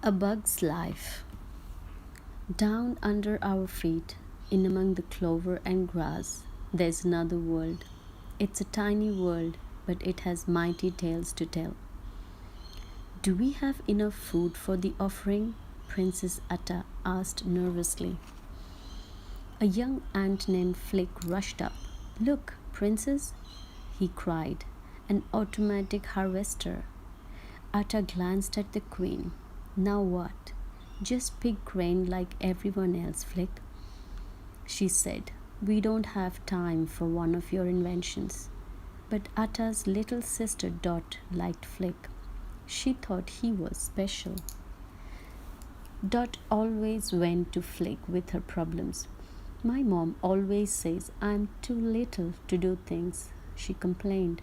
A bug's life. Down under our feet, in among the clover and grass, there's another world. It's a tiny world, but it has mighty tales to tell. Do we have enough food for the offering? Princess Atta asked nervously. A young ant named Flick rushed up. Look, Princess, he cried, an automatic harvester. Atta glanced at the queen. Now what? Just pick grain like everyone else, Flick, she said. We don't have time for one of your inventions. But Atta's little sister Dot liked Flick. She thought he was special. Dot always went to Flick with her problems. My mom always says I'm too little to do things, she complained.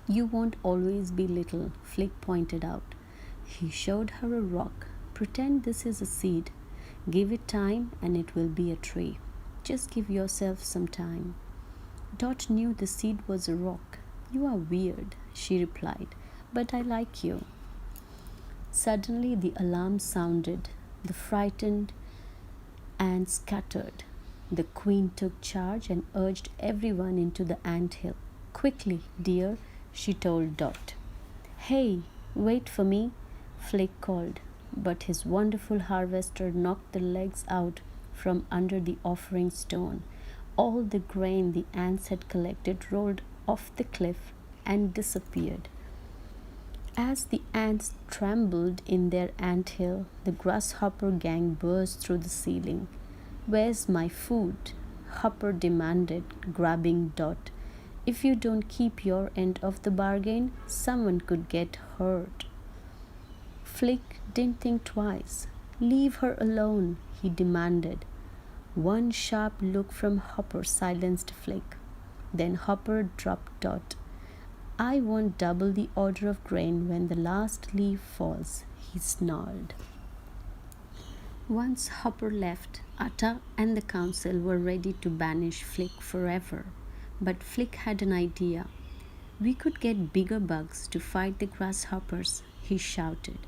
You won't always be little, Flick pointed out. He showed her a rock. Pretend this is a seed. Give it time and it will be a tree. Just give yourself some time. Dot knew the seed was a rock. You are weird, she replied, but I like you. Suddenly the alarm sounded. The frightened ants scattered. The queen took charge and urged everyone into the ant hill. Quickly, dear, she told Dot. Hey, wait for me, Flick called, but his wonderful harvester knocked the legs out from under the offering stone. All the grain the ants had collected rolled off the cliff and disappeared. As the ants trembled in their ant hill, the grasshopper gang burst through the ceiling. Where's my food? Hopper demanded, grabbing Dot. If you don't keep your end of the bargain, someone could get hurt. Flick didn't think twice. Leave her alone, he demanded. One sharp look from Hopper silenced Flick. Then Hopper dropped Dot. I want double the order of grain when the last leaf falls, he snarled. Once Hopper left, Atta and the council were ready to banish Flick forever. But Flick had an idea. We could get bigger bugs to fight the grasshoppers, he shouted.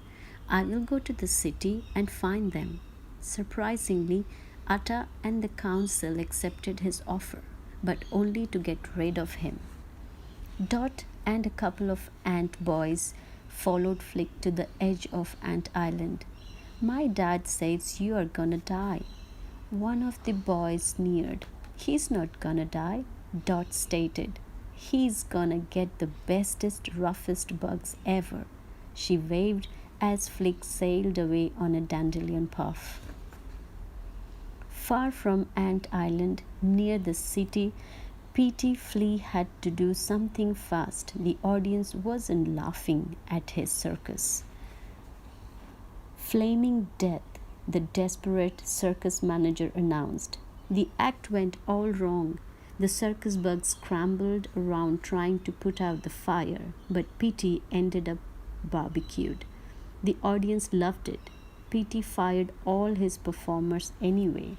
I will go to the city and find them. Surprisingly, Atta and the council accepted his offer, but only to get rid of him. Dot and a couple of ant boys followed Flick to the edge of Ant Island. My dad says you are gonna die. One of the boys sneered. He's not gonna die, Dot stated. He's gonna get the bestest, roughest bugs ever. She waved as Flick sailed away on a dandelion puff. Far from Ant Island, near the city, Petey Flea had to do something fast. The audience wasn't laughing at his circus. Flaming death, the desperate circus manager announced. The act went all wrong. The circus bugs scrambled around trying to put out the fire, but Petey ended up barbecued. The audience loved it. Petey fired all his performers anyway.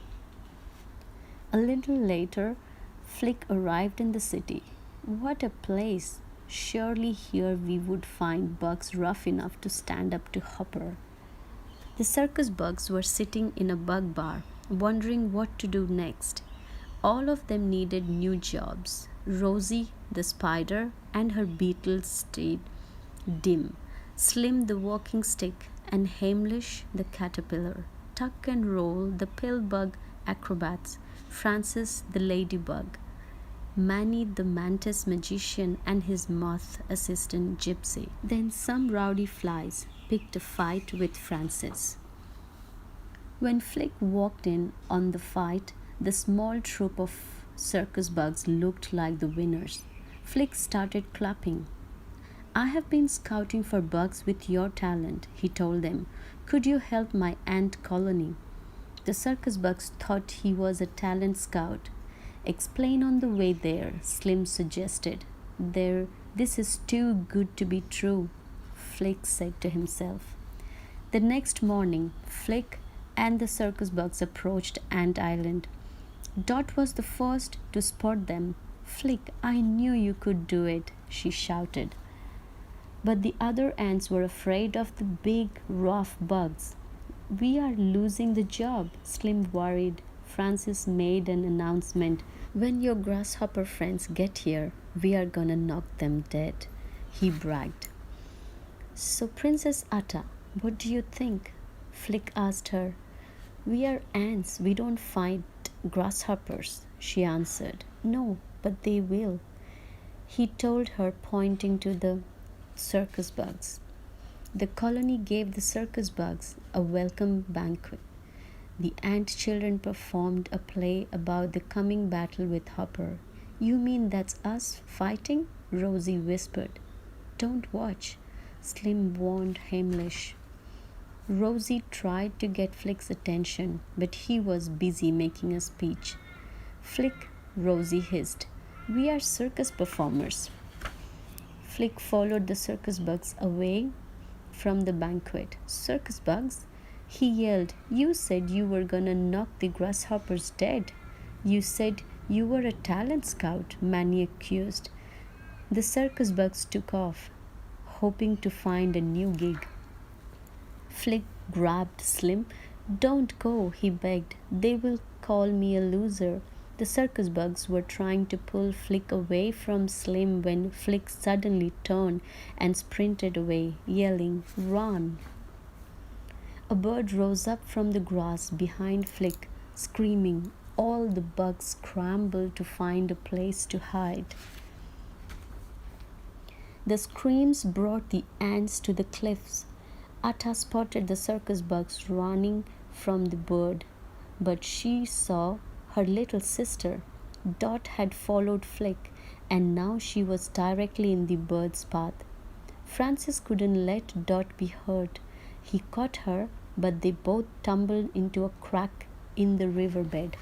A little later, Flick arrived in the city. What a place! Surely here we would find bugs rough enough to stand up to Hopper. The circus bugs were sitting in a bug bar, wondering what to do next. All of them needed new jobs. Rosie, the spider, and her beetle stayed dim. Slim, the walking stick, and Heimlich, the caterpillar. Tuck and Roll, the pill-bug acrobats. Francis, the ladybug. Manny, the mantis magician, and his moth assistant Gypsy. Then some rowdy flies picked a fight with Francis. When Flick walked in on the fight, the small troop of circus bugs looked like the winners. Flick started clapping. I have been scouting for bugs with your talent, he told them. Could you help my ant colony? The circus bugs thought he was a talent scout. Explain on the way there, Slim suggested. This is too good to be true, Flick said to himself. The next morning, Flick and the circus bugs approached Ant Island. Dot was the first to spot them. Flick, I knew you could do it, she shouted. But the other ants were afraid of the big, rough bugs. We are losing the job, Slim worried. Francis made an announcement. When your grasshopper friends get here, we are gonna knock them dead, he bragged. So, Princess Atta, what do you think? Flick asked her. We are ants, we don't fight grasshoppers, she answered. No, but they will, he told her, pointing to the circus bugs. The colony gave the circus bugs a welcome banquet. The ant children performed a play about the coming battle with Hopper. You mean that's us fighting? Rosie whispered. Don't watch, Slim warned Heimlich. Rosie tried to get Flick's attention, but he was busy making a speech. Flick, Rosie hissed. We are circus performers. Flick followed the circus bugs away from the banquet. Circus bugs? He yelled. You said you were gonna knock the grasshoppers dead. You said you were a talent scout, Manny accused. The circus bugs took off, hoping to find a new gig. Flick grabbed Slim. Don't go, he begged. They will call me a loser. The circus bugs were trying to pull Flick away from Slim when Flick suddenly turned and sprinted away, yelling, Run! A bird rose up from the grass behind Flick, screaming. All the bugs scrambled to find a place to hide. The screams brought the ants to the cliffs. Atta spotted the circus bugs running from the bird, but she saw her little sister. Dot had followed Flick, and now she was directly in the bird's path. Francis couldn't let Dot be hurt. He caught her, but they both tumbled into a crack in the riverbed.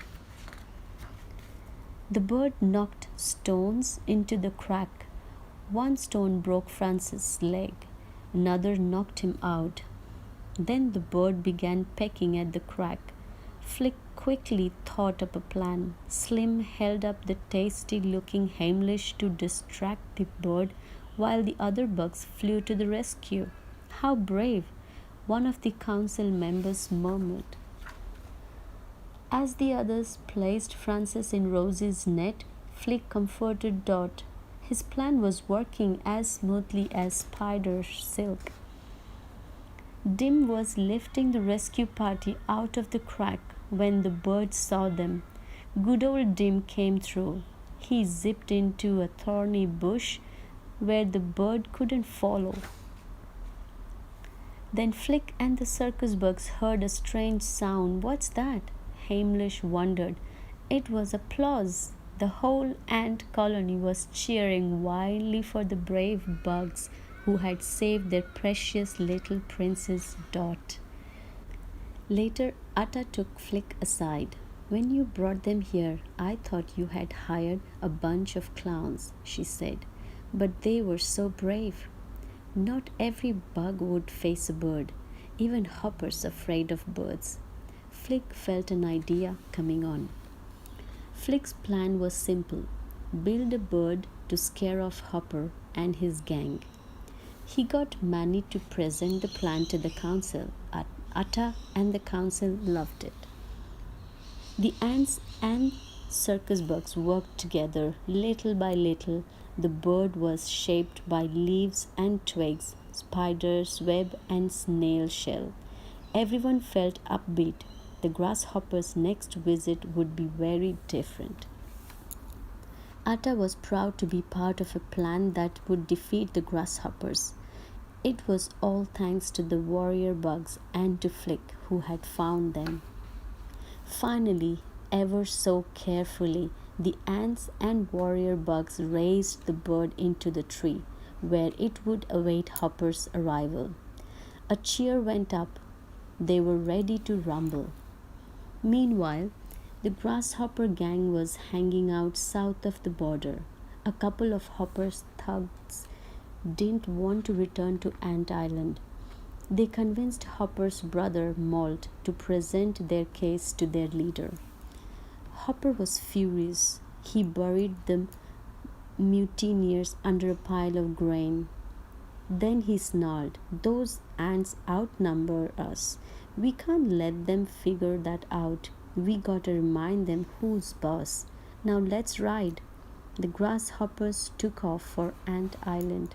The bird knocked stones into the crack. One stone broke Francis' leg, another knocked him out. Then the bird began pecking at the crack. Flick quickly thought up a plan. Slim held up the tasty-looking Heimlich to distract the bird while the other bugs flew to the rescue. How brave! One of the council members murmured. As the others placed Francis in Rosie's net, Flick comforted Dot. His plan was working as smoothly as spider silk. Dim was lifting the rescue party out of the crack when the birds saw them. Good old Dim came through. He zipped into a thorny bush where the bird couldn't follow. Then Flick and the circus bugs heard a strange sound. What's that? Heimlich wondered. It was applause. The whole ant colony was cheering wildly for the brave bugs who had saved their precious little princess Dot. Later, Atta took Flick aside. When you brought them here, I thought you had hired a bunch of clowns, she said. But they were so brave. Not every bug would face a bird. Even Hopper's afraid of birds. Flick felt an idea coming on. Flick's plan was simple. Build a bird to scare off Hopper and his gang. He got Manny to present the plan to the council. Atta and the council loved it. The ants and circus bugs worked together. Little by little, the bird was shaped by leaves and twigs, spider's web and snail shell. Everyone felt upbeat. The grasshopper's next visit would be very different. Atta was proud to be part of a plan that would defeat the grasshoppers. It was all thanks to the warrior bugs and to Flick, who had found them. Finally, ever so carefully, the ants and warrior bugs raised the bird into the tree, where it would await Hopper's arrival. A cheer went up. They were ready to rumble. Meanwhile, the grasshopper gang was hanging out south of the border. A couple of Hopper's thugs didn't want to return to Ant Island. They convinced Hopper's brother Malt to present their case to their leader. Hopper was furious. He buried the mutineers under a pile of grain. Then he snarled, "Those ants outnumber us. We can't let them figure that out. We gotta remind them who's boss. Now let's ride." The grasshoppers took off for Ant Island.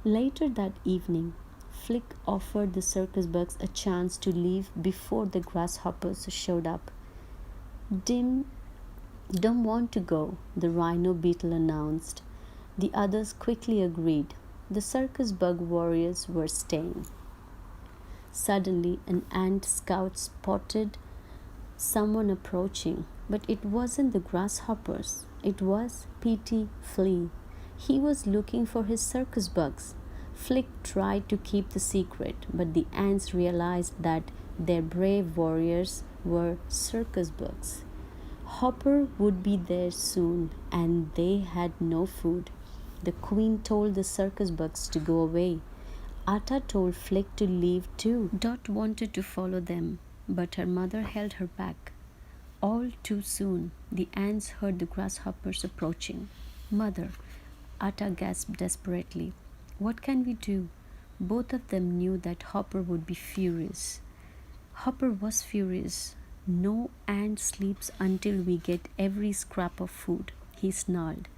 Later that evening, Flick offered the circus bugs a chance to leave before the grasshoppers showed up. Dim don't want to go, the rhino beetle announced. The others quickly agreed. The circus bug warriors were staying. Suddenly, an ant scout spotted someone approaching, but it wasn't the grasshoppers. It was P.T. Flea. He was looking for his circus bugs. Flick tried to keep the secret, but the ants realized that their brave warriors were circus bugs. Hopper would be there soon, and they had no food. The queen told the circus bugs to go away. Atta told Flick to leave too. Dot wanted to follow them, but her mother held her back. All too soon, the ants heard the grasshoppers approaching. "Mother," Atta gasped desperately, "what can we do?" Both of them knew that Hopper would be furious. Hopper was furious. "No ant sleeps until we get every scrap of food," he snarled.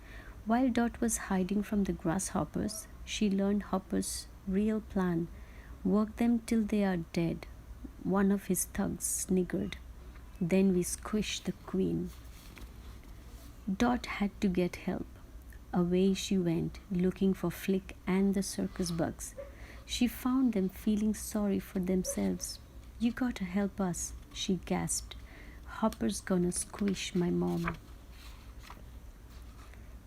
While Dot was hiding from the grasshoppers, she learned Hopper's real plan. "Work them till they are dead," one of his thugs sniggered. "Then we squish the queen." Dot had to get help. Away she went, looking for Flick and the circus bugs. She found them feeling sorry for themselves. "You gotta help us," she gasped. "Hopper's gonna squish my mom."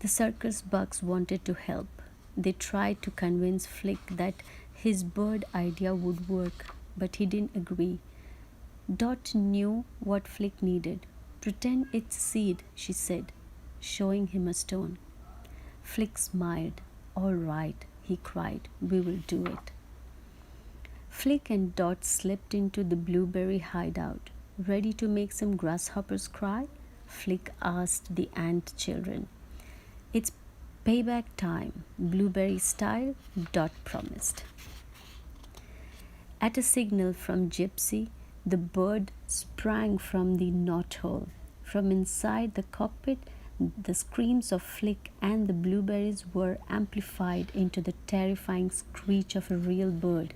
The circus bugs wanted to help. They tried to convince Flick that his bird idea would work, but he didn't agree. Dot knew what Flick needed. "Pretend it's a seed," she said, showing him a stone. Flick smiled. "All right," he cried, "we will do it." Flick and Dot slipped into the blueberry hideout. "Ready to make some grasshoppers cry?" Flick asked the ant children. "It's payback time, blueberry style," Dot promised. At a signal from Gypsy, the bird sprang from the knothole. From inside the cockpit, the screams of Flick and the blueberries were amplified into the terrifying screech of a real bird.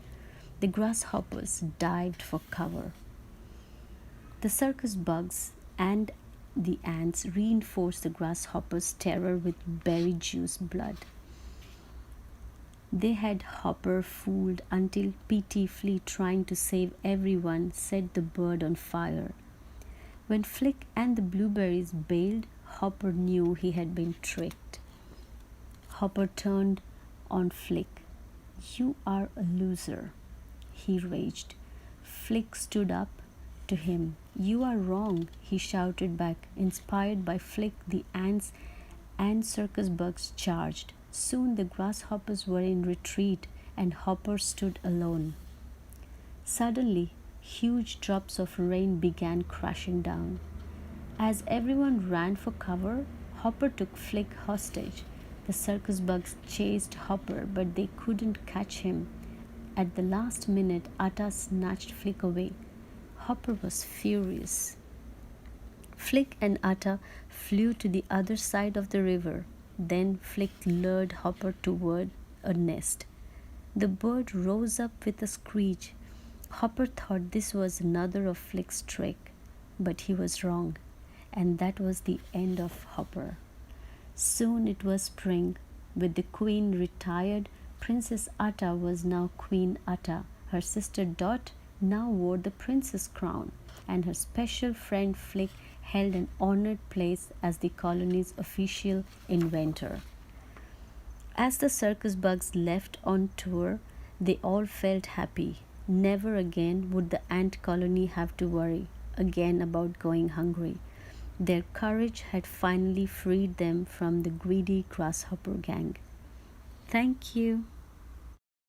The grasshoppers dived for cover. The circus bugs and the ants reinforced the grasshoppers' terror with berry juice blood. They had Hopper fooled until P.T. Flea, trying to save everyone, set the bird on fire. When Flick and the blueberries bailed, Hopper knew he had been tricked. Hopper turned on Flick. "You are a loser," he raged. Flick stood up to him. "You are wrong," he shouted back. Inspired by Flick, the ants and circus bugs charged. Soon the grasshoppers were in retreat and Hopper stood alone. Suddenly, huge drops of rain began crashing down. As everyone ran for cover, Hopper took Flick hostage. The circus bugs chased Hopper, but they couldn't catch him. At the last minute, Atta snatched Flick away. Hopper was furious. Flick and Atta flew to the other side of the river. Then Flick lured Hopper toward a nest. The bird rose up with a screech. Hopper thought this was another of Flick's trick, but he was wrong, and that was the end of Hopper. Soon it was spring. With the queen retired, Princess Atta was now Queen Atta. Her sister Dot now wore the princess crown, and her special friend Flick held an honored place as the colony's official inventor. As the circus bugs left on tour, they all felt happy. Never again would the ant colony have to worry again about going hungry. Their courage had finally freed them from the greedy grasshopper gang. Thank you.